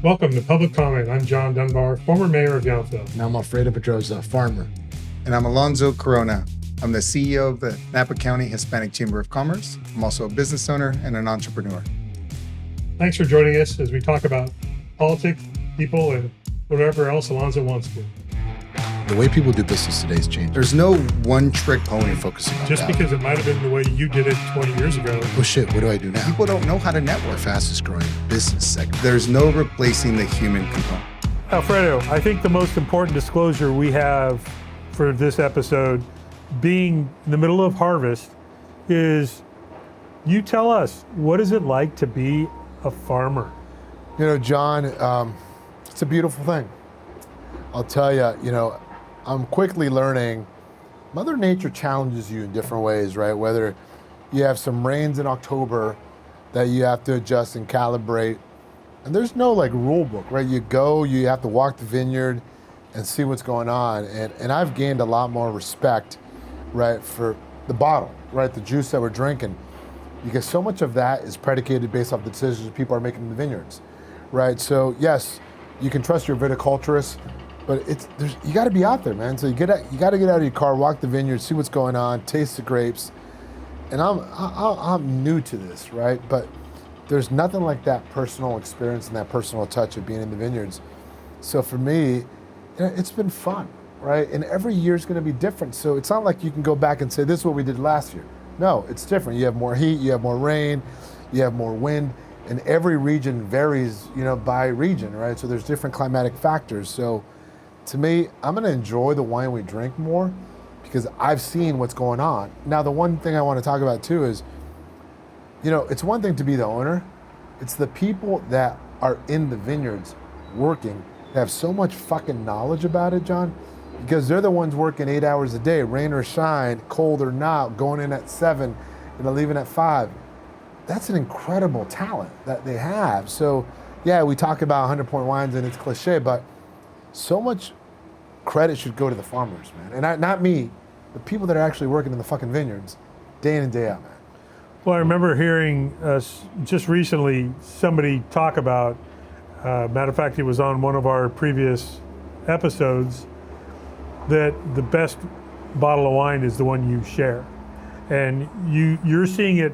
Welcome to Public Comment. I'm John Dunbar, former mayor of Yountville. And I'm Alfredo Pedroza, farmer. And I'm Alonso Corona. I'm the CEO of the Napa County Hispanic Chamber of Commerce. I'm also a business owner and an entrepreneur. Thanks for joining us as we talk about politics, people, and whatever else Alonso wants to. The way people do business today has changed. There's no one trick Only pony. focusing on Just that. because it might have been the way you did it 20 years ago. Oh shit, what do I do now? People don't know how to Our network. fastest growing business segment. There's no replacing the human component. Alfredo, I think the most important disclosure we have for this episode, being in the middle of harvest, is you tell us, what is it like to be a farmer? You know, John, it's a beautiful thing. I'll tell you, I'm quickly learning Mother Nature challenges you in different ways, right? Whether you have some rains in October that you have to adjust and calibrate, and there's no like rule book, right? You have to walk the vineyard and see what's going on. And I've gained a lot more respect, right, for the bottle, right? The juice that we're drinking, because so much of that is predicated based off the decisions people are making in the vineyards, right? So yes, you can trust your viticulturist, but you got to be out there, man. So you got to get out of your car, walk the vineyard, see what's going on, taste the grapes. And I'm new to this, right? But there's nothing like that personal experience and that personal touch of being in the vineyards. So for me, it's been fun, right? And every year is going to be different. So it's not like you can go back and say, this is what we did last year. No, it's different. You have more heat, you have more rain, you have more wind, and every region varies, by region, right? So there's different climatic factors. So to me, I'm going to enjoy the wine we drink more because I've seen what's going on. Now, the one thing I want to talk about too is, it's one thing to be the owner. It's the people that are in the vineyards working that have so much fucking knowledge about it, John, because they're the ones working 8 hours a day, rain or shine, cold or not, going in at 7, leaving at 5. That's an incredible talent that they have. So yeah, we talk about 100-point wines and it's cliche, but so much credit should go to the farmers, man. And not me, the people that are actually working in the fucking vineyards day in and day out, man. Well, I remember hearing just recently somebody talk about, matter of fact, it was on one of our previous episodes, that the best bottle of wine is the one you share. And you're seeing it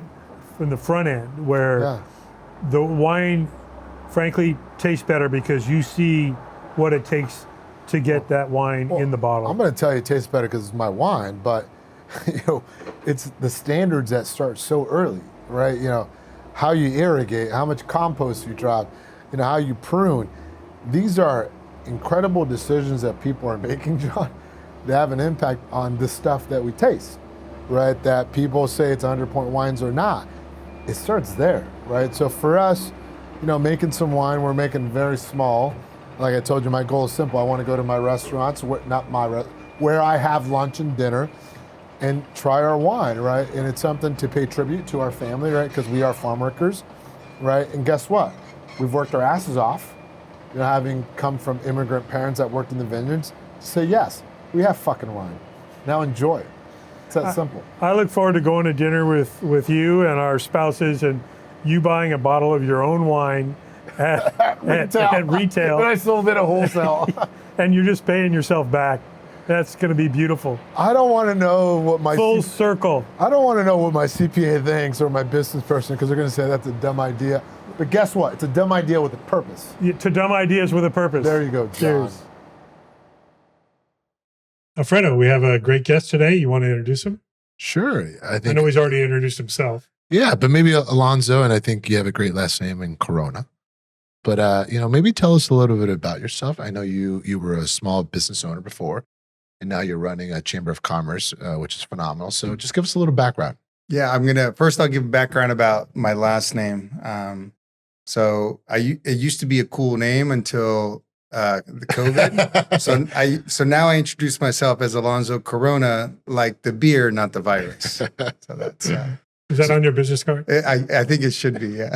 from the front end where the wine, frankly, tastes better because you see what it takes to get that wine in the bottle. I'm going to tell you it tastes better because it's my wine, but it's the standards that start so early, right? How you irrigate, how much compost you drop, how you prune. These are incredible decisions that people are making, John, that have an impact on the stuff that we taste, right? That people say it's 100-point wines or not. It starts there, right? So for us, making some wine, we're making very small. Like I told you, my goal is simple. I want to go to my restaurants, where I have lunch and dinner, and try our wine, right? And it's something to pay tribute to our family, right? Because we are farm workers, right? And guess what? We've worked our asses off, having come from immigrant parents that worked in the vineyards, to say, yes, we have fucking wine. Now enjoy it. It's that simple. I look forward to going to dinner with you and our spouses and you buying a bottle of your own wine at retail. I sold it at wholesale. And you're just paying yourself back. That's going to be beautiful. I don't want to know what my Full circle. I don't want to know what my CPA thinks or my business person, because they're going to say that's a dumb idea. But guess what? It's a dumb idea with a purpose. To dumb ideas with a purpose. There you go, John. Cheers. Alfredo, we have a great guest today. You want to introduce him? Sure. I I know he's already introduced himself. Yeah, but maybe Alonso, and I think you have a great last name in Corona. But maybe tell us a little bit about yourself. I know you were a small business owner before, and now you're running a Chamber of Commerce, which is phenomenal. So just give us a little background. Yeah, I'll give so about my last name. So it used to be a cool name until the COVID. So now I introduce myself as Alonso Corona, like the beer, not the virus. So that's Is that on your business card? I think it should be, yeah.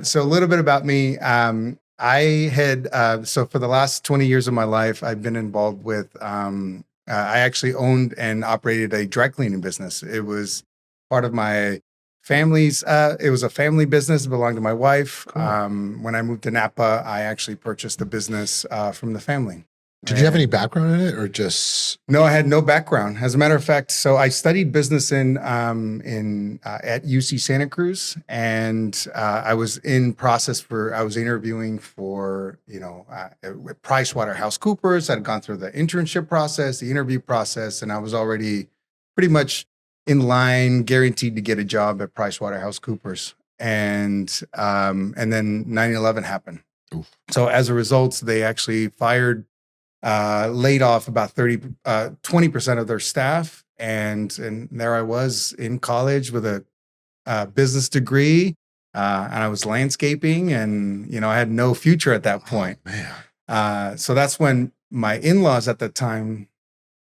So a little bit about me. I had so for the last 20 years of my life, I've been involved with. I actually owned and operated a dry cleaning business. It was part of my Families, it was a family business. It belonged to my wife. Cool. When I moved to Napa, I actually purchased the business from the family. Did you have any background in it, or just? No, I had no background. As a matter of fact, so I studied business at UC Santa Cruz, and I was in process I was interviewing for with PricewaterhouseCoopers. I'd gone through the internship process, the interview process, and I was already pretty much in line, guaranteed to get a job at PricewaterhouseCoopers. And then 9/11 happened. Oof. So as a result, they actually laid off about 20% of their staff. And there I was in college with a business degree. And I was landscaping, and, I had no future at that point. Oh, man. So that's when my in-laws at the time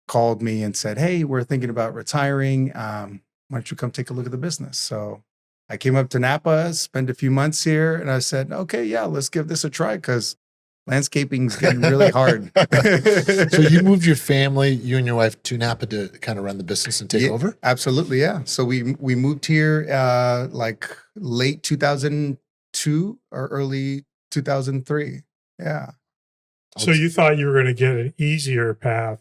called me and said, "Hey, we're thinking about retiring. Why don't you come take a look at the business?" So I came up to Napa, spent a few months here, and I said, "Okay, yeah, let's give this a try, because landscaping's getting really hard." So you moved your family, you and your wife, to Napa to kind of run the business and take over? Absolutely, yeah. So we moved here like late 2002 or early 2003. Yeah. So you thought you were going to get an easier path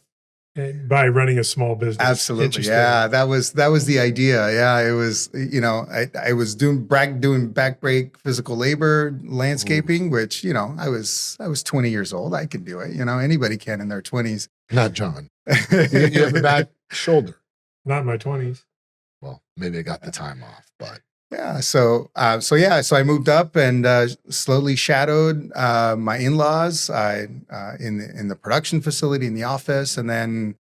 by running a small business? Absolutely. Interesting. Yeah. That was the idea. Yeah. It was, I was doing backbreak physical labor, landscaping, which, I was 20 years old. I could do it. Anybody can in their 20s. Not John. You have a bad shoulder. Not in my 20s. Well, maybe I got the time off, but. Yeah. So I moved up and slowly shadowed my in-laws in the production facility, in the office. And then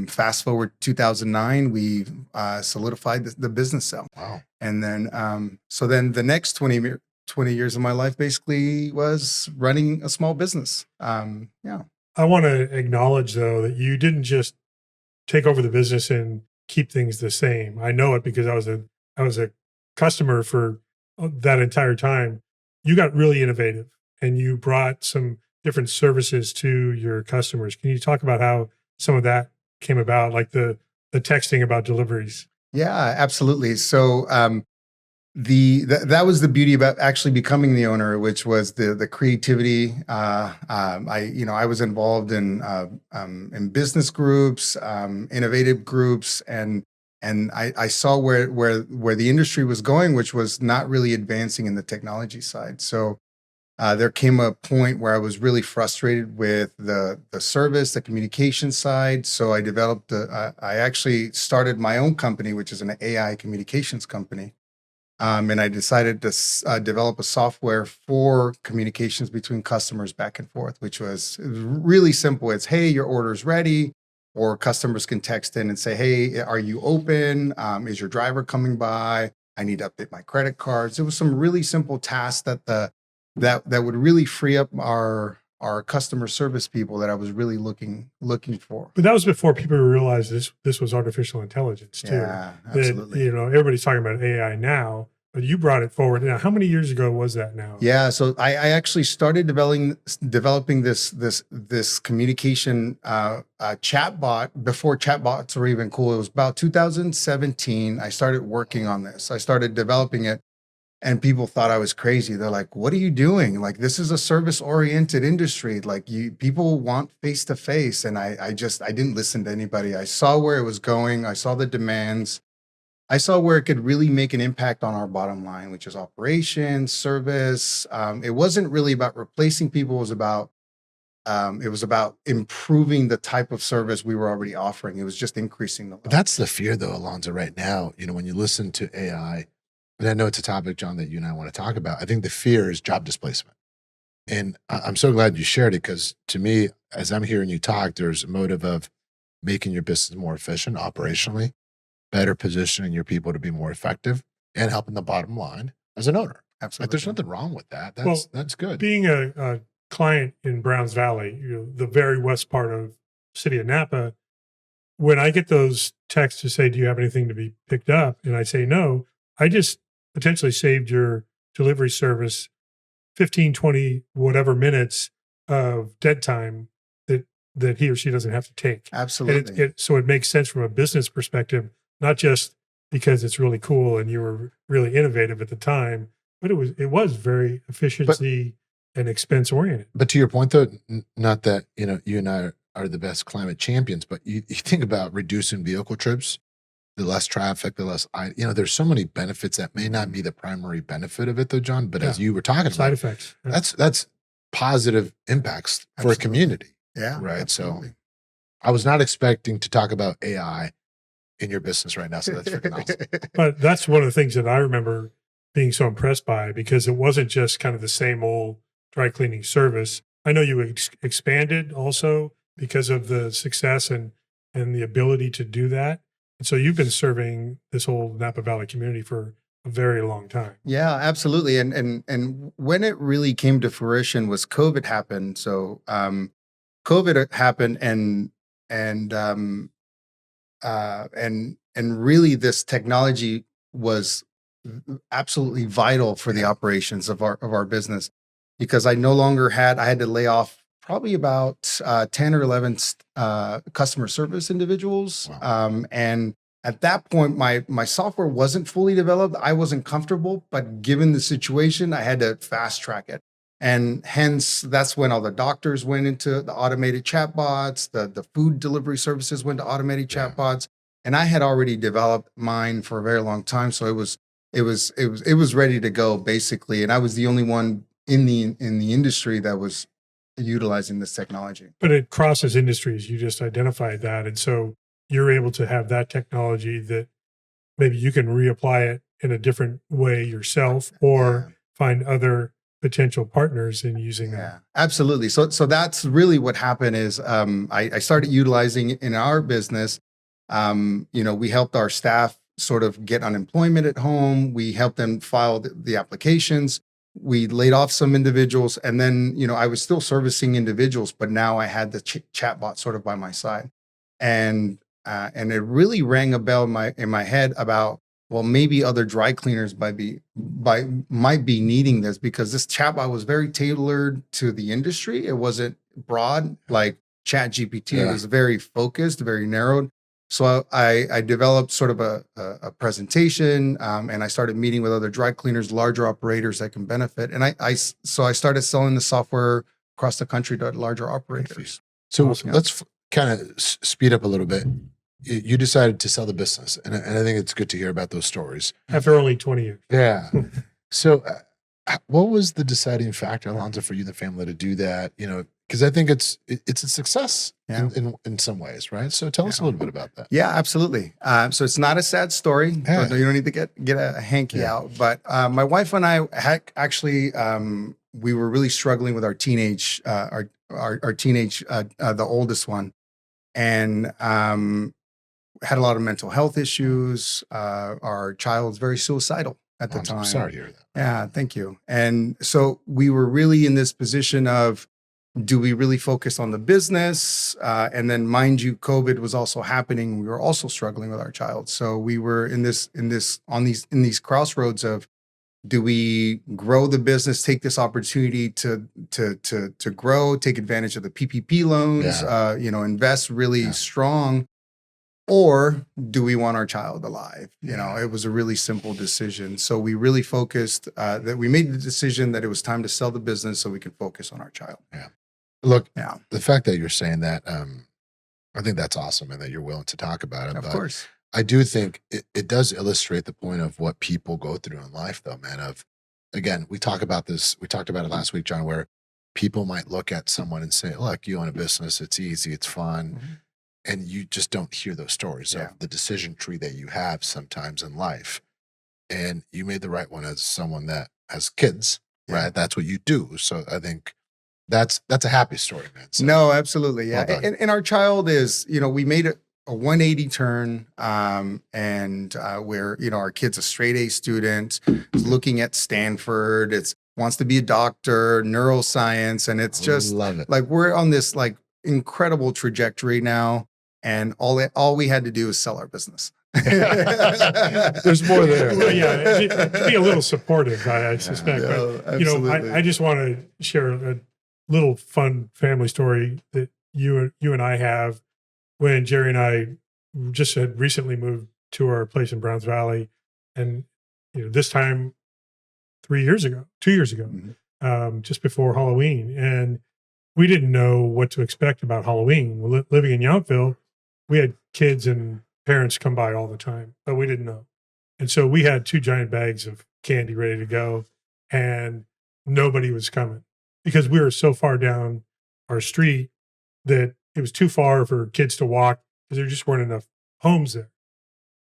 fast forward 2009, we solidified the business sale. Wow. And then, so then the next 20 years of my life basically was running a small business. Yeah. I want to acknowledge, though, that you didn't just take over the business and keep things the same. I know it because I was a customer for that entire time. You got really innovative, and you brought some different services to your customers. Can you talk about how some of that came about, like the texting about deliveries? Yeah, absolutely. So that was the beauty about actually becoming the owner, which was the creativity. I was involved in business groups, innovative groups, and I saw where the industry was going, which was not really advancing in the technology side. So there came a point where I was really frustrated with the service, the communication side. So I actually started my own company, which is an AI communications company. And I decided to develop a software for communications between customers back and forth, which was really simple. It's, "Hey, your order's ready." Or customers can text in and say, "Hey, are you open? Is your driver coming by? I need to update my credit cards." It was some really simple tasks that would really free up our customer service people that I was really looking for. But that was before people realized this was artificial intelligence too. Yeah, absolutely. Everybody's talking about AI now, but you brought it forward. Now, how many years ago was that now? Yeah, so I actually started developing this communication chatbot before chatbots were even cool. It was about 2017. I started working on this. I started developing it, and people thought I was crazy. They're like, "What are you doing? Like, this is a service-oriented industry. Like, people want face-to-face." And I didn't listen to anybody. I saw where it was going. I saw the demands. I saw where it could really make an impact on our bottom line, which is operations, service. It wasn't really about replacing people. It was about improving the type of service we were already offering. It was just increasing the level. That's the fear, though, Alonso, right now. When you listen to AI, and I know it's a topic, John, that you and I want to talk about. I think the fear is job displacement. And I'm so glad you shared it, because to me, as I'm hearing you talk, there's a motive of making your business more efficient operationally, better positioning your people to be more effective, and helping the bottom line as an owner. Absolutely. Like, there's nothing wrong with that. That's good. Being a client in Browns Valley, the very west part of the city of Napa, when I get those texts to say, "Do you have anything to be picked up?" and I say no, I just potentially saved your delivery service 15, 20, whatever minutes of dead time that he or she doesn't have to take. Absolutely. And so it makes sense from a business perspective, not just because it's really cool and you were really innovative at the time, but it was very efficiency and expense oriented. But to your point, though, not that you and I are the best climate champions, but you think about reducing vehicle trips, the less traffic, the less there's so many benefits that may not be the primary benefit of it, though, John. But as you were talking side about, effects, that's positive impacts for a community. Yeah, right. Absolutely. So I was not expecting to talk about AI in your business right now, so that's freaking awesome. But that's one of the things that I remember being so impressed by, because it wasn't just kind of the same old dry cleaning service. I know you expanded also because of the success and the ability to do that. And so you've been serving this whole Napa Valley community for a very long time. Yeah, absolutely. And when it really came to fruition was COVID happened. So COVID happened and really this technology was absolutely vital for the operations of our business, because I had to lay off probably about 10 or 11 customer service individuals. Wow. And at that point, my software wasn't fully developed. I wasn't comfortable, but given the situation, I had to fast track it. And hence, that's when all the doctors went into the automated chatbots, the food delivery services went to automated chatbots. And I had already developed mine for a very long time. So it was ready to go, basically. And I was the only one in the industry that was utilizing this technology. But it crosses industries. You just identified that. And so you're able to have that technology that maybe you can reapply it in a different way yourself, or find other potential partners in using that. Yeah, absolutely. So that's really what happened is I started utilizing it in our business. We helped our staff sort of get unemployment at home. We helped them file the applications. We laid off some individuals, and then, I was still servicing individuals, but now I had the chatbot sort of by my side. And it really rang a bell in my head about, well, maybe other dry cleaners might be needing this, because this chatbot was very tailored to the industry. It wasn't broad like ChatGPT. It was very focused, very narrowed. So I developed sort of a presentation, and I started meeting with other dry cleaners, larger operators that can benefit. And I started selling the software across the country to larger operators. So let's kind of speed up a little bit. You decided to sell the business, and I think it's good to hear about those stories. After only 20 years. Yeah. So what was the deciding factor, Alonso, for you and the family to do that? Because I think it's a success in some ways, right? So tell us a little bit about that. Yeah, absolutely. So it's not a sad story. You don't need to get a hanky out. But my wife and I had actually, we were really struggling with our teenage, the oldest one, and had a lot of mental health issues. Our child was very suicidal at the time. I'm sorry to hear that. Yeah, thank you. And so we were really in this position of, do we really focus on the business? And then, mind you, COVID was also happening. We were also struggling with our child. So we were in these crossroads of, do we grow the business, take this opportunity to grow, take advantage of the PPP loans, invest really strong, or do we want our child alive? It was a really simple decision. So we really focused that we made the decision that it was time to sell the business so we could focus on our child. Yeah. Look, the fact that you're saying that, I think that's awesome, and that you're willing to talk about it. Of course. I do think it does illustrate the point of what people go through in life, though, man. Again, we talked about it last week, John, where people might look at someone and say, look, you own a business, it's easy, it's fun. Mm-hmm. And you just don't hear those stories of the decision tree that you have sometimes in life. And you made the right one as someone that has kids, right? That's what you do. So I think that's a happy story, man. So, no, absolutely. Yeah. Well and our child is, we made a 180 turn, and where, our kid's a straight A student, is looking at Stanford, wants to be a doctor, neuroscience. And it's just like, we're on this like incredible trajectory now. And all we had to do is sell our business. There's more there. Well, to be a little supportive, I suspect. No, but, I just want to share a little fun family story that you and I have. When Jerry and I just had recently moved to our place in Browns Valley, and this time 2 years ago, just before Halloween, and we didn't know what to expect about Halloween. Living in Yountville, we had kids and parents come by all the time, but we didn't know. And so we had 2 giant bags of candy ready to go, and nobody was coming because we were so far down our street that it was too far for kids to walk because there just weren't enough homes there.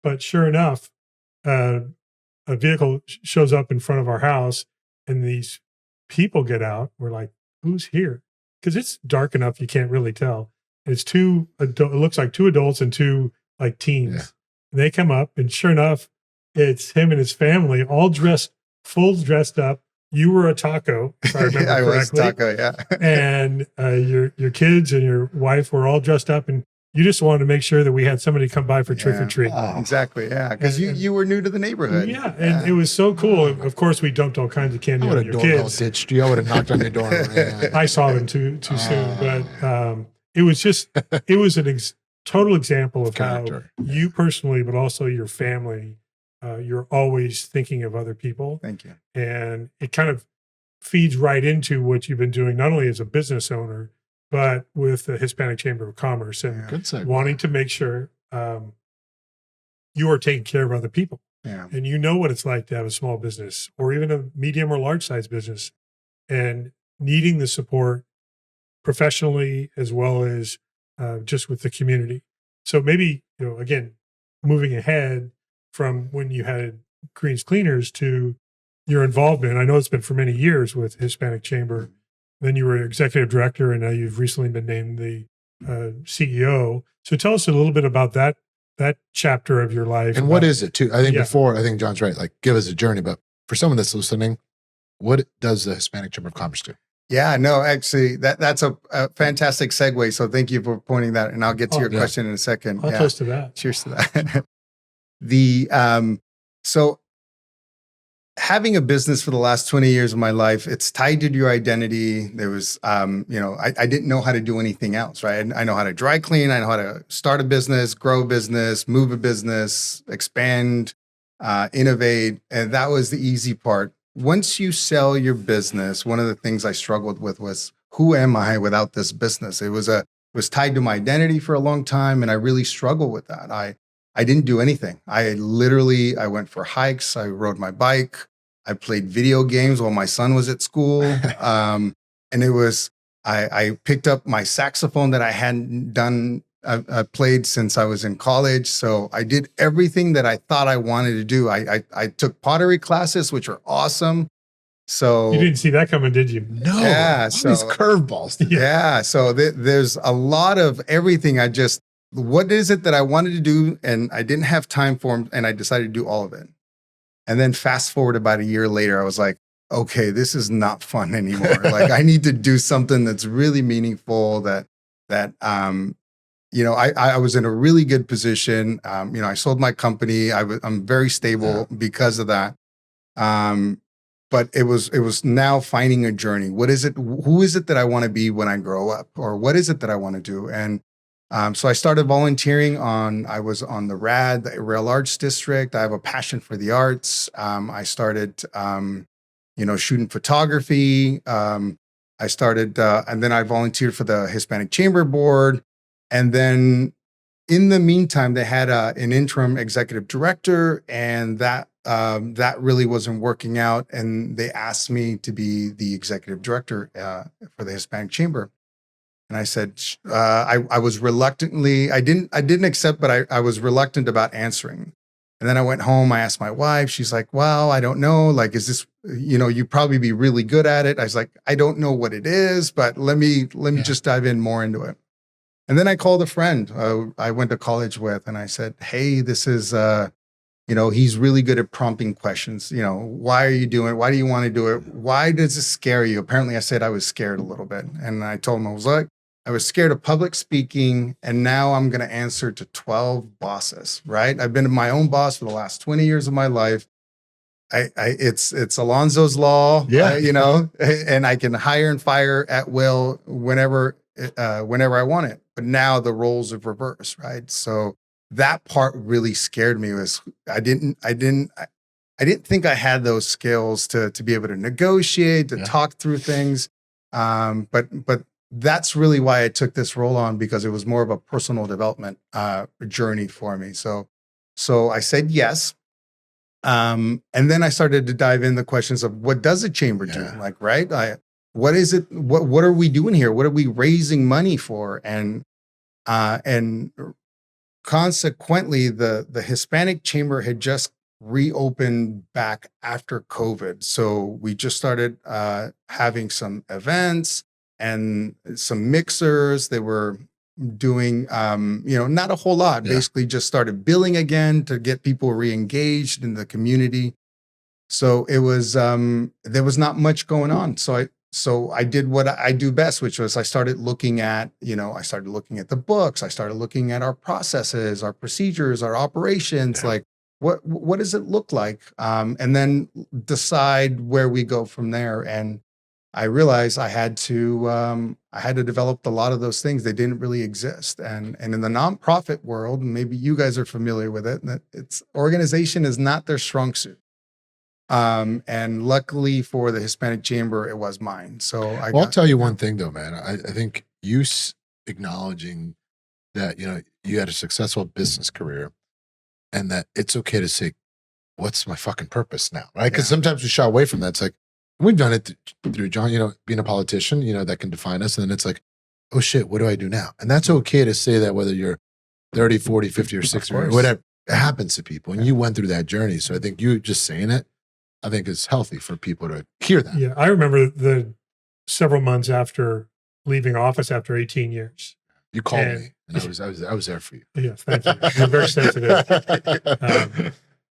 But sure enough, a vehicle shows up in front of our house, and these people get out. We're like, who's here? Because it's dark enough you can't really tell. And it's it looks like 2 adults and 2 like teens. Yeah. And they come up, and sure enough, it's him and his family, all dressed up. You were a taco, if I remember I correctly. was taco, yeah. And your kids and your wife were all dressed up, and you just wanted to make sure that we had somebody come by for trick or treat. Exactly, yeah, because you were new to the neighborhood. Yeah, and it was so cool. Of course, we dumped all kinds of candy I on would your have doorbell kids. ditched you. I would have knocked on your door. I saw them too soon, but it was just total example of how Character. you personally, but also your family, you're always thinking of other people. Thank you. And it kind of feeds right into what you've been doing, not only as a business owner, but with the Hispanic Chamber of Commerce, and Good segue. wanting to make sure you are taking care of other people. Yeah. And you know what it's like to have a small business or even a medium or large size business, and needing the support professionally as well as just with the community. So maybe, again, moving ahead from when you had Greene's Cleaners to your involvement. I know it's been for many years with Hispanic Chamber. Then you were executive director, and now you've recently been named the CEO. So tell us a little bit about that chapter of your life. And what is it too? I think Yeah. I think John's right. Like, give us a journey. But for someone that's listening, what does the Hispanic Chamber of Commerce do? Yeah, no, actually, that's a fantastic segue. So thank you for pointing that, and I'll get to your yeah. question in a second. I'll toast to that. Cheers to that. So having a business for the last 20 years of my life, it's tied to your identity. There was, I didn't know how to do anything else, right? I know how to dry clean. I know how to start a business, grow a business, move a business, expand, innovate. And that was the easy part. Once you sell your business, one of the things I struggled with was, who am I without this business? It was tied to my identity for a long time, and I really struggled with that. I didn't do anything. I went for hikes. I rode my bike. I played video games while my son was at school. And I picked up my saxophone that I hadn't done. I played since I was in college. So I did everything that I thought I wanted to do. I took pottery classes, which were awesome. So You didn't see that coming, did you? No. Yeah, All so- these curveballs. yeah. So there's a lot of everything. What is it that I wanted to do? And I didn't have time for them, and I decided to do all of it. And then fast forward about a year later, I was like, okay, this is not fun anymore. Like, I need to do something that's really meaningful, I was in a really good position. I sold my company. I'm very stable because of that. But it was now finding a journey. Who is it that I want to be when I grow up? Or what is it that I want to do? And so I started volunteering I was on the RAD, the Rail Arts District. I have a passion for the arts. I started, shooting photography. I started, and then I volunteered for the Hispanic Chamber Board. And then in the meantime, they had an interim executive director, and that really wasn't working out. And they asked me to be the executive director for the Hispanic Chamber. And I said, I was reluctantly, I didn't accept, but I was reluctant about answering. And then I went home, I asked my wife, she's like, well, I don't know. Like, is this, you'd probably be really good at it. I was like, I don't know what it is, but let me just dive in more into it. And then I called a friend I went to college with, and I said, hey, this is, he's really good at prompting questions. Why are you doing it? Why do you want to do it? Why does it scare you? Apparently I said I was scared a little bit. And I told him, I was scared of public speaking, and now I'm going to answer to 12 bosses, right? I've been my own boss for the last 20 years of my life. It's Alonso's law, and I can hire and fire at will whenever I want it. But now the roles have reversed, right? So that part really scared me. Was I didn't think I had those skills to be able to negotiate, to talk through things. But that's really why I took this role on, because it was more of a personal development journey for me. So I said yes. And then I started to dive in the questions of what does a chamber do? Like, right? What is it? What are we doing here? What are we raising money for? And consequently, the Hispanic Chamber had just reopened back after COVID. So we just started having some events and some mixers. They were doing, not a whole lot, basically just started billing again to get people re-engaged in the community. So it was, there was not much going on. So I did what I do best, which was I started looking at the books. I started looking at our processes, our procedures, our operations, like what does it look like? And then decide where we go from there. And I realized I had to develop a lot of those things. They didn't really exist. And in the nonprofit world, maybe you guys are familiar with it, that it's organization is not their strong suit. And luckily for the Hispanic Chamber, it was mine. So I'll tell you one thing though, man. I think you acknowledging that, you had a successful business career and that it's okay to say, what's my fucking purpose now? Right. Cause sometimes we shy away from that. It's like, we've done it through John, being a politician, that can define us. And then it's like, oh shit, what do I do now? And that's okay to say that whether you're 30, 40, 50 or 60 or whatever, it happens to people. And you went through that journey. So I think you just saying it, I think it's healthy for people to hear that. Yeah, I remember the several months after leaving office after 18 years. You called me, and I was there for you. Yeah, thank you. You're very sensitive.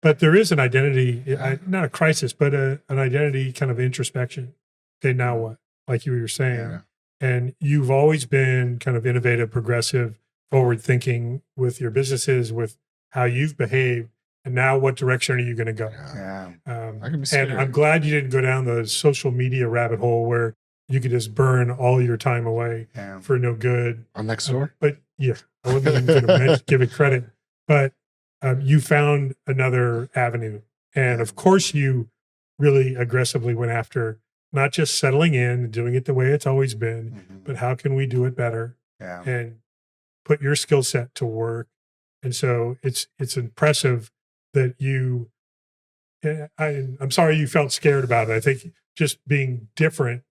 But there is an identity, not a crisis, but an identity kind of introspection. Okay, now what? Like you were saying. Yeah. And you've always been kind of innovative, progressive, forward thinking with your businesses, with how you've behaved. And now what direction are you going to go? Yeah. And I'm glad you didn't go down the social media rabbit hole where you could just burn all your time away for no good. On next door? But yeah, I wasn't even going to give it credit. But you found another avenue. And of course, you really aggressively went after not just settling in and doing it the way it's always been, but how can we do it better? Yeah. And put your skill set to work. And so it's impressive that I'm sorry you felt scared about it. I think just being different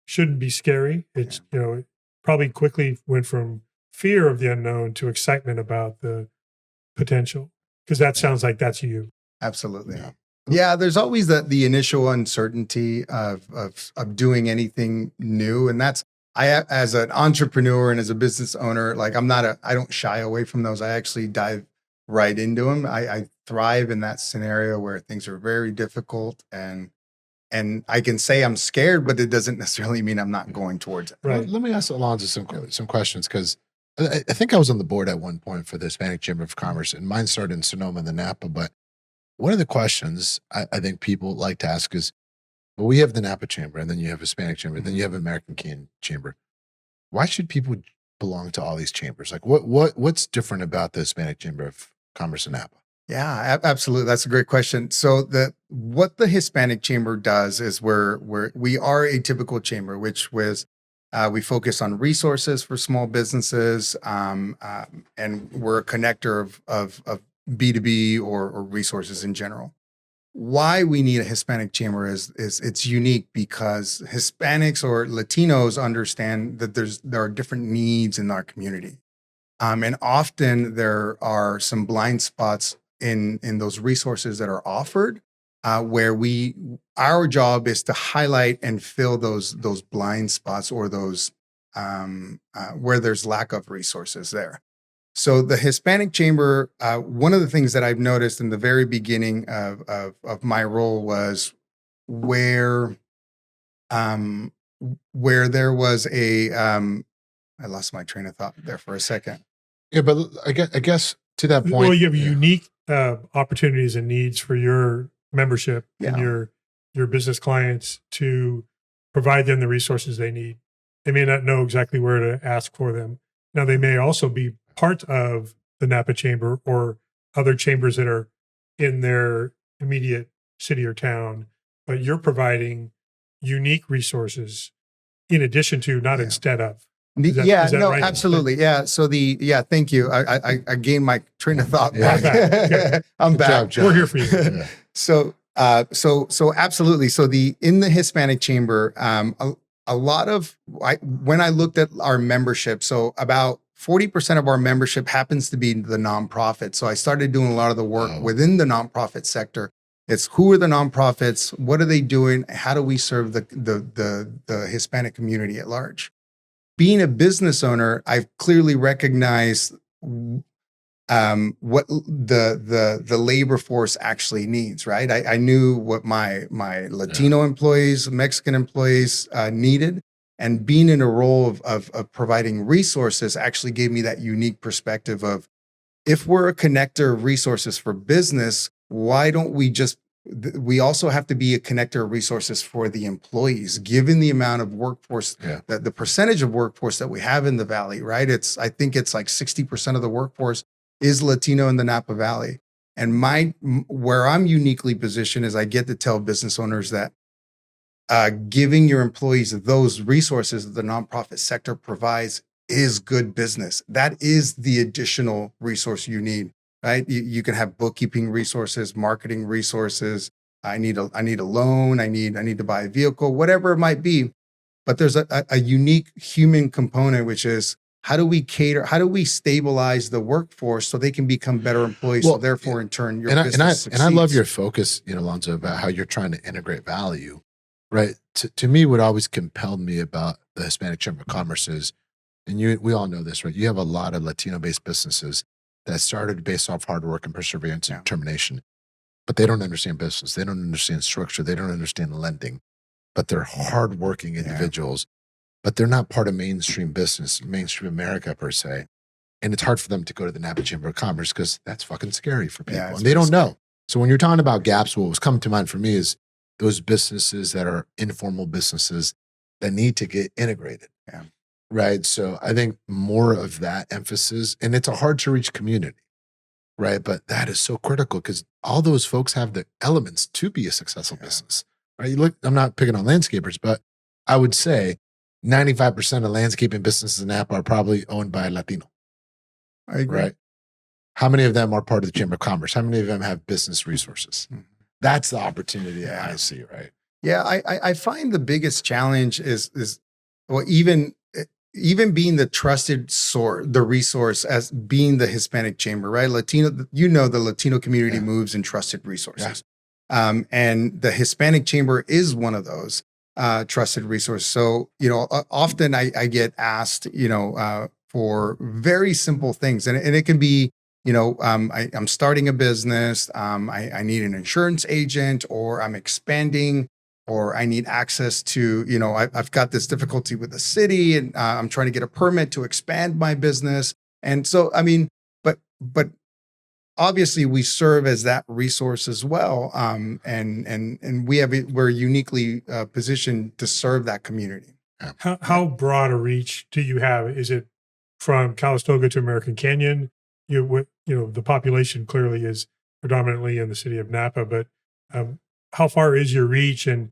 shouldn't be scary. It's, it probably quickly went from fear of the unknown to excitement about the potential, because that sounds like that's you. Absolutely. Yeah, there's always the initial uncertainty of doing anything new. And that's, as an entrepreneur and as a business owner, like I don't shy away from those. I actually dive right into them. I thrive in that scenario where things are very difficult, and I can say I'm scared, but it doesn't necessarily mean I'm not going towards it. Right. Let me ask Alonso some questions, because I think I was on the board at one point for the Hispanic Chamber of Commerce, and mine started in Sonoma and the Napa. But one of the questions I think people like to ask is, well, we have the Napa Chamber, and then you have Hispanic Chamber, and then you have American Canadian Chamber. Why should people belong to all these chambers? Like what's different about the Hispanic Chamber of Commerce in Napa? Yeah, absolutely. That's a great question. So what the Hispanic Chamber does is we are a typical chamber, which was we focus on resources for small businesses, and we're a connector of B2B or resources in general. Why we need a Hispanic Chamber is it's unique because Hispanics or Latinos understand that there are different needs in our community. And often there are some blind spots in those resources that are offered, where our job is to highlight and fill those blind spots or those where there's lack of resources there. So the Hispanic Chamber, one of the things that I've noticed in the very beginning of my role was where there was I lost my train of thought there for a second. Yeah, but I guess to that point. Well, you have unique opportunities and needs for your membership and your business clients to provide them the resources they need. They may not know exactly where to ask for them. Now, they may also be part of the Napa Chamber or other chambers that are in their immediate city or town, but you're providing unique resources in addition to, not Yeah. instead of. Yeah, is that no, right? absolutely. Yeah. So thank you. I gained my train of thought Yeah. back. I'm Good back. job, John. We're here for you. Yeah. So absolutely. So in the Hispanic Chamber, a lot of, when I looked at our membership, so about 40% of our membership happens to be the nonprofit. So I started doing a lot of the work within the nonprofit sector. It's who are the nonprofits? What are they doing? How do we serve the Hispanic community at large? Being a business owner, I've clearly recognized what the labor force actually needs, right? I knew what my Latino employees, Mexican employees needed, and being in a role of providing resources actually gave me that unique perspective of, if we're a connector of resources for business, why don't we also have to be a connector of resources for the employees, given the amount of workforce, the percentage of workforce that we have in the Valley, right? I think it's like 60% of the workforce is Latino in the Napa Valley. And where I'm uniquely positioned is I get to tell business owners that giving your employees those resources that the nonprofit sector provides is good business. That is the additional resource you need, right? You can have bookkeeping resources, marketing resources. I need a loan. I need to buy a vehicle, whatever it might be. But there's a unique human component, which is, how do we stabilize the workforce so they can become better employees? So therefore, in turn, your business succeeds. And I love your focus, Alonso, about how you're trying to integrate value, right? To me, what always compelled me about the Hispanic Chamber of Commerce is, and we all know this, right? You have a lot of Latino-based businesses that started based off hard work and perseverance and determination, but they don't understand business. They don't understand structure. They don't understand lending, but they're hardworking individuals. But they're not part of mainstream business, mainstream America per se. And it's hard for them to go to the Napa Chamber of Commerce because that's fucking scary for people. And they don't know. So when you're talking about gaps, what was coming to mind for me is those businesses that are informal businesses that need to get integrated. Yeah. Right. So I think more of that emphasis, and it's a hard to reach community. Right. But that is so critical because all those folks have the elements to be a successful business. Right. You look, I'm not picking on landscapers, but I would say 95% of landscaping businesses in Napa are probably owned by a Latino. I agree. Right? How many of them are part of the Chamber of Commerce? How many of them have business resources? That's the opportunity that I see, right? Yeah, I find the biggest challenge is well, even being the trusted source, the resource as being the Hispanic Chamber, right? Latino, the Latino community moves in trusted resources. And the Hispanic Chamber is one of those trusted resources. So, often I get asked, for very simple things, and it can be, I'm starting a business, I need an insurance agent, or I'm expanding, or I need access to, I've got this difficulty with the city, and I'm trying to get a permit to expand my business. And so, but obviously we serve as that resource as well. And we're uniquely positioned to serve that community. How broad a reach do you have? Is it from Calistoga to American Canyon? The population clearly is predominantly in the city of Napa, but how far is your reach, and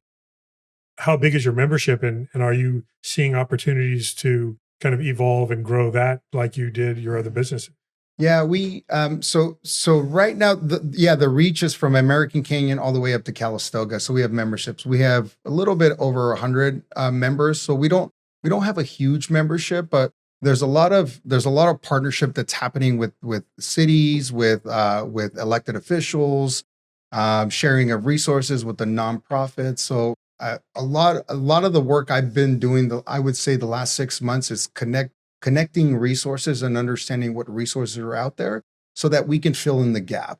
how big is your membership? And are you seeing opportunities to kind of evolve and grow that like you did your other businesses? Yeah, we so right now the reach is from American Canyon all the way up to Calistoga. So we have memberships. We have a little bit over 100 members. So we don't have a huge membership, but there's a lot of partnership that's happening with cities, with elected officials, sharing of resources with the nonprofits. So a lot of the work I've been doing, I would say the last 6 months, is connecting resources and understanding what resources are out there so that we can fill in the gap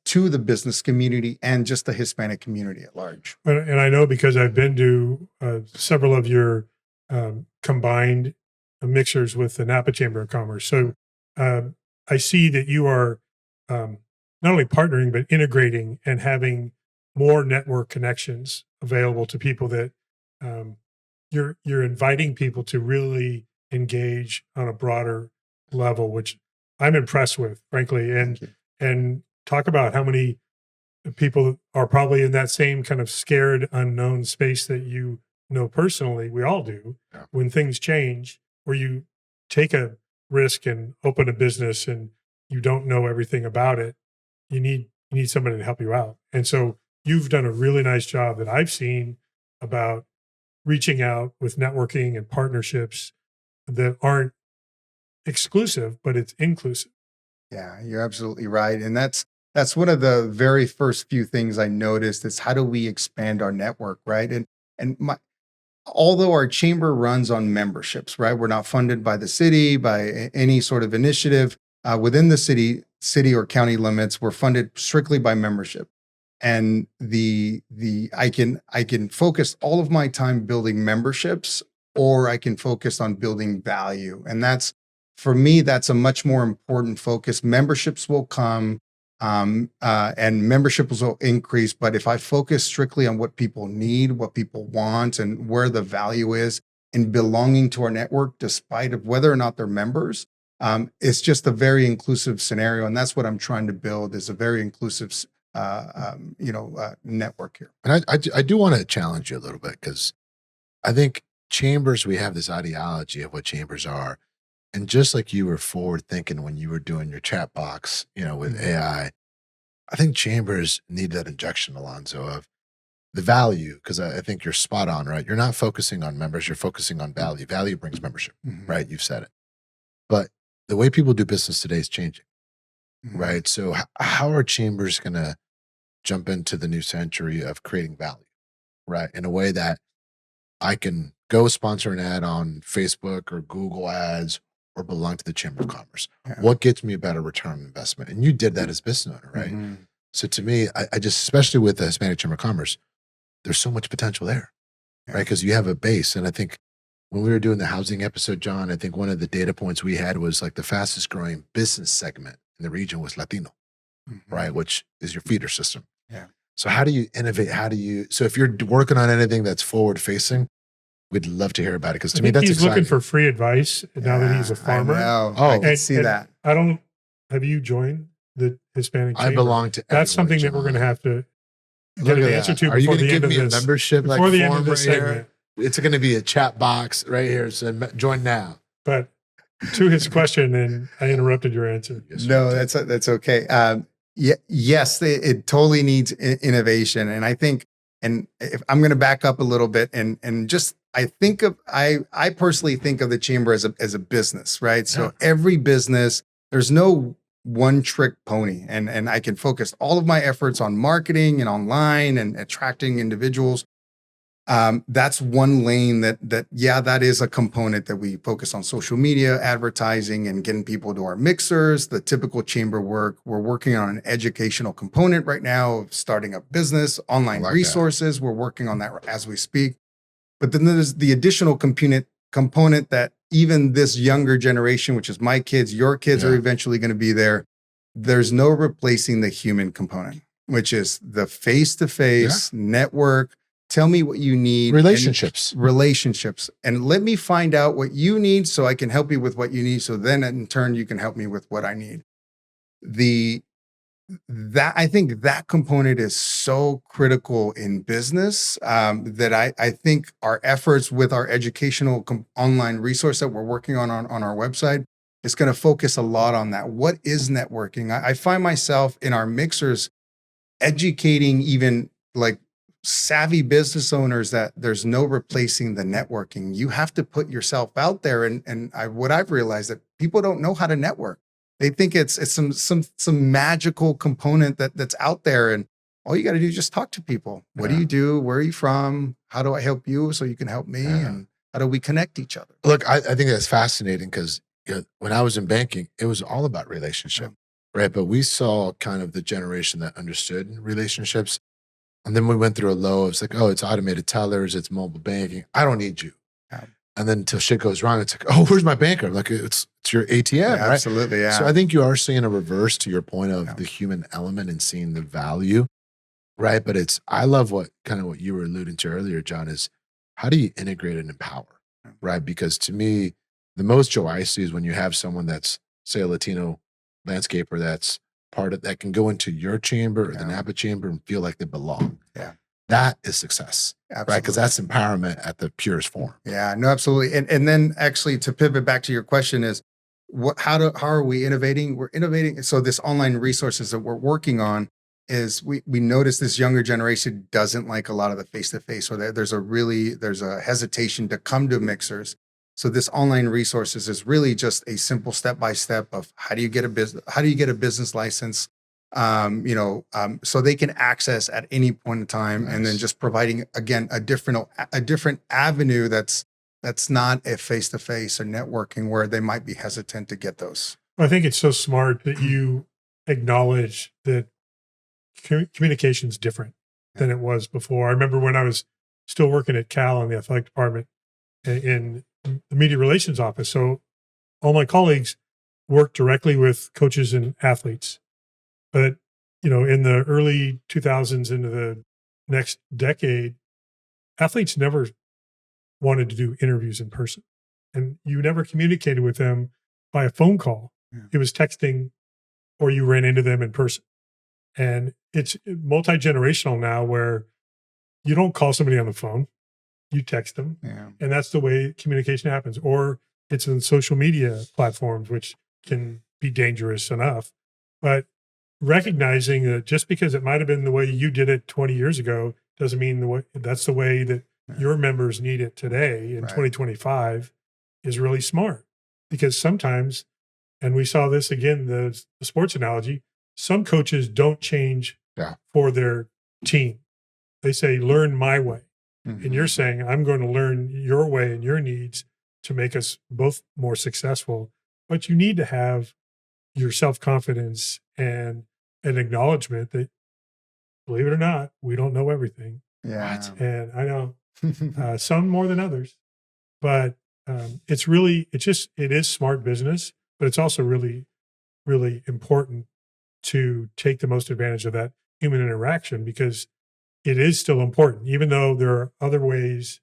to the business community and just the Hispanic community at large. And I know because I've been to several of your combined mixers with the Napa Chamber of Commerce. So I see that you are not only partnering, but integrating and having more network connections available to people that you're inviting people to really engage on a broader level, which I'm impressed with, frankly. Thank you. And talk about how many people are probably in that same kind of scared, unknown space that you know personally. We all do. Yeah. When things change, where you take a risk and open a business and you don't know everything about it, you need somebody to help you out. And so you've done a really nice job that I've seen about reaching out with networking and partnerships that aren't exclusive, but it's inclusive. Yeah, you're absolutely right. And that's one of the very first few things I noticed is how do we expand our network, right? And although our chamber runs on memberships, right? We're not funded by the city, by any sort of initiative within the city or county limits. We're funded strictly by membership. And I can focus all of my time building memberships, or I can focus on building value. And for me, that's a much more important focus. Memberships will come, and memberships will increase. But if I focus strictly on what people need, what people want, and where the value is in belonging to our network, despite of whether or not they're members, it's just a very inclusive scenario. And that's what I'm trying to build, is a very inclusive network here. And I do want to challenge you a little bit, because I think chambers, we have this ideology of what chambers are. And just like you were forward thinking when you were doing your chat box, with AI, I think chambers need that injection, Alonso, of the value, because I think you're spot on, right? You're not focusing on members, you're focusing on value. Value brings membership, right? You've said it. But the way people do business today is changing, right? So how are chambers going to jump into the new century of creating value, right? In a way that I can go sponsor an ad on Facebook or Google Ads or belong to the Chamber of Commerce. Yeah. What gets me a better return on investment? And you did that as a business owner, right? So to me, I just, especially with the Hispanic Chamber of Commerce, there's so much potential there, right? Because you have a base. And I think when we were doing the housing episode, John, I think one of the data points we had was like the fastest growing business segment in the region was Latino, right? Which is your feeder system. Yeah. So how do you innovate? So if you're working on anything that's forward facing, we'd love to hear about it, because to me that's he's exciting. looking for free advice now that he's a farmer. I can see that. Have you joined the Hispanic Chamber? I belong to. That's something that we're going to have to get an answer to. Are you going to give me a membership before the end of this segment? It's going to be a chat box right here. So join now. But to his question, and I interrupted your answer. No, that's okay. Yes, it totally needs innovation, and I think, and if I'm going to back up a little bit, and just I personally think of the chamber as a business, right? So every business, there's no one trick pony, and I can focus all of my efforts on marketing and online and attracting individuals. That's one lane that is a component that we focus on: social media, advertising, and getting people to our mixers. The typical chamber work, we're working on an educational component right now of starting a business, online resources. We're working on that as we speak. But then there's the additional component that even this younger generation, which is my kids, your kids are eventually going to be there. There's no replacing the human component, which is the face-to-face network. Tell me what you need. Relationships. And let me find out what you need so I can help you with what you need. So then in turn, you can help me with what I need. I think that component is so critical in business that I think our efforts with our educational online resource that we're working on our website is going to focus a lot on that. What is networking? I find myself in our mixers educating even like savvy business owners that there's no replacing the networking. You have to put yourself out there. And what I've realized that people don't know how to network. They think it's some magical component that's out there, and all you got to do is just talk to people. What do you do? Where are you from? How do I help you so you can help me? And how do we connect each other? Look, I think that's fascinating, because when I was in banking, it was all about relationship, right? But we saw kind of the generation that understood relationships. And then we went through a low. It's like, oh, it's automated tellers, it's mobile banking. I don't need you. And then until shit goes wrong, it's like, oh, where's my banker? I'm like, it's your ATM, right? Absolutely, yeah. So I think you are seeing a reverse to your point of the human element and seeing the value, right? But I love what you were alluding to earlier, John, is how do you integrate and empower, right? Because to me, the most joy I see is when you have someone that's, say, a Latino landscaper that's part of that can go into your chamber or the Napa chamber and feel like they belong. Yeah. That is success, Absolutely. right? Because that's empowerment at the purest form. Yeah, no, absolutely. And then actually to pivot back to your question is how are we innovating? We're innovating. So this online resources that we're working on is we notice this younger generation doesn't like a lot of the face-to-face. So there's a hesitation to come to mixers. So this online resources is really just a simple step-by-step of how do you get a business license, so they can access at any point in time. Nice. And then just providing, again, a different avenue that's not a face-to-face or networking where they might be hesitant to get those. I think it's so smart that you acknowledge that communication is different than it was before. I remember when I was still working at Cal in the athletic department in the media relations office. So all my colleagues worked directly with coaches and athletes. But, in the early 2000s into the next decade, athletes never wanted to do interviews in person. And you never communicated with them by a phone call. Yeah. It was texting, or you ran into them in person. And it's multi-generational now where you don't call somebody on the phone, you text them. Yeah. And that's the way communication happens. Or it's in social media platforms, which can be dangerous enough. But recognizing that just because it might have been the way you did it 20 years ago doesn't mean that's the way that your members need it today in 2025 is really smart. Because sometimes, and we saw this again, the sports analogy, some coaches don't change for their team. They say, learn my way. Mm-hmm. And you're saying, I'm going to learn your way and your needs to make us both more successful. But you need to have your self-confidence and an acknowledgement that, believe it or not, we don't know everything. Yeah. And I know some more than others, but it is smart business, but it's also really, really important to take the most advantage of that human interaction, because it is still important, even though there are other ways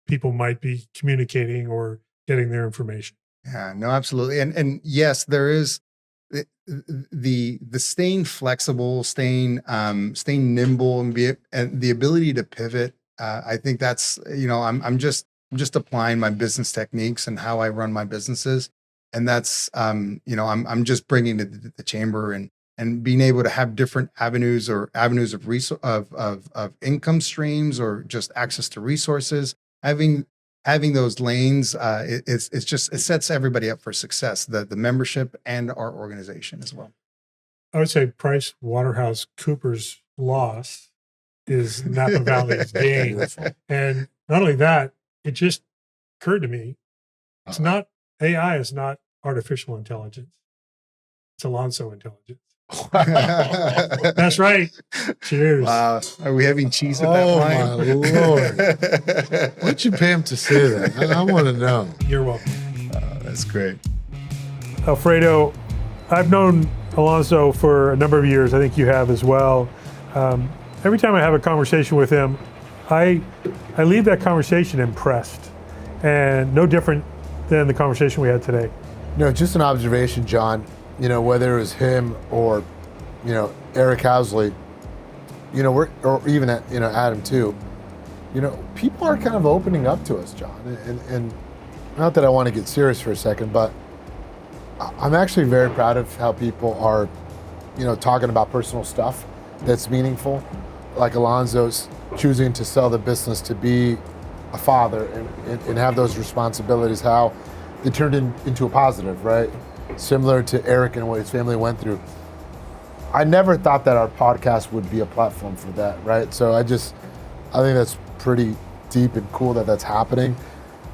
people might be communicating or getting their information. Yeah, no, absolutely. And yes, there is the staying flexible, staying nimble, and the ability to pivot. I think that's, I'm just applying my business techniques and how I run my businesses. And that's, I'm just bringing the chamber and being able to have different avenues of income streams, or just access to resources. Having those lanes, it sets everybody up for success, the membership and our organization as well. I would say Price Waterhouse Cooper's loss is Napa Valley's gain. And not only that, it just occurred to me, AI is not artificial intelligence. It's Alonso intelligence. That's right. Cheers. Wow. Are we having cheese at that point? Oh, my Lord. Why'd you pay him to say that? I want to know. You're welcome. That's great. Alfredo, I've known Alonso for a number of years. I think you have as well. Every time I have a conversation with him, I leave that conversation impressed, and no different than the conversation we had today. Just an observation, John. Whether it was him or, Eric Housley, or even, Adam too, people are kind of opening up to us, John. And not that I want to get serious for a second, but I'm actually very proud of how people are, talking about personal stuff that's meaningful, like Alonso's choosing to sell the business to be a father and have those responsibilities, how they turned into a positive, right? Similar to Eric and what his family went through. I never thought that our podcast would be a platform for that, right? So I think that's pretty deep and cool that that's happening.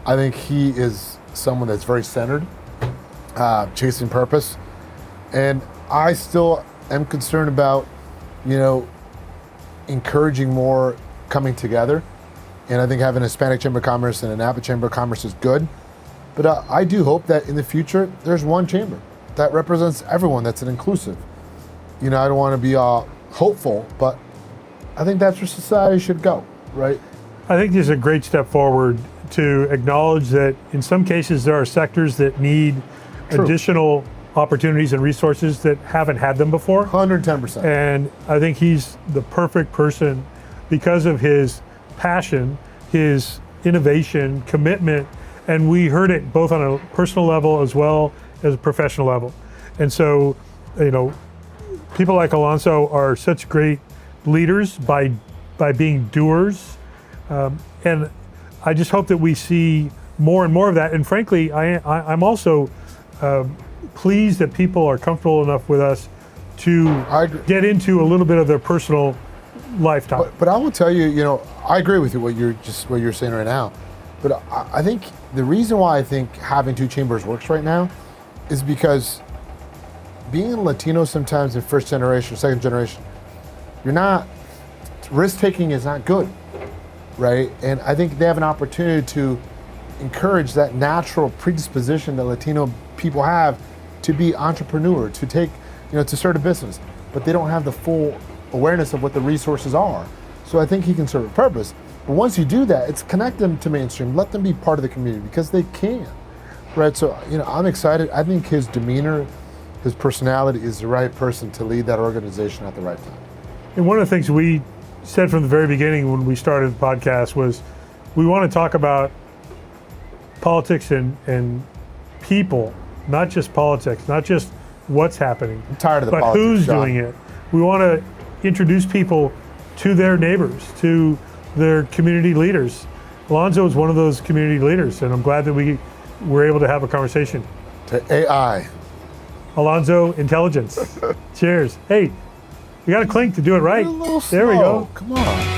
I think he is someone that's very centered, chasing purpose. And I still am concerned about, encouraging more coming together. And I think having a Hispanic Chamber of Commerce and a Napa Chamber of Commerce is good. But I do hope that in the future, there's one chamber that represents everyone, that's an inclusive. I don't want to be hopeful, but I think that's where society should go, right? I think this is a great step forward to acknowledge that in some cases there are sectors that need additional opportunities and resources that haven't had them before. 110%. And I think he's the perfect person because of his passion, his innovation, commitment, and we heard it both on a personal level as well as a professional level. And so, you know, people like Alonso are such great leaders by being doers. And I just hope that we see more and more of that. And frankly, I'm also pleased that people are comfortable enough with us to get into a little bit of their personal lifetime. But I will tell you, you know, I agree with you what you're saying right now. But I think the reason why I think having two chambers works right now is because being Latino sometimes in first generation, second generation, you're not, risk taking is not good, right? And I think they have an opportunity to encourage that natural predisposition that Latino people have to be entrepreneur, to take, you know, to start a business, but they don't have the full awareness of what the resources are. So I think he can serve a purpose. But once you do that, it's connect them to mainstream, let them be part of the community because they can, right? So, you know, I'm excited. I think his demeanor, his personality is the right person to lead that organization at the right time. And one of the things we said from the very beginning when we started the podcast was we want to talk about politics and people, not just politics, not just what's happening, I'm tired of the but politics, who's John. doing it. We want to introduce people to their neighbors, to their community leaders. Alonso is one of those community leaders, and I'm glad that we were able to have a conversation. To AI. Alonso Intelligence. Cheers. Hey, we got to clink to do it right. A little There we slow. go. Come on.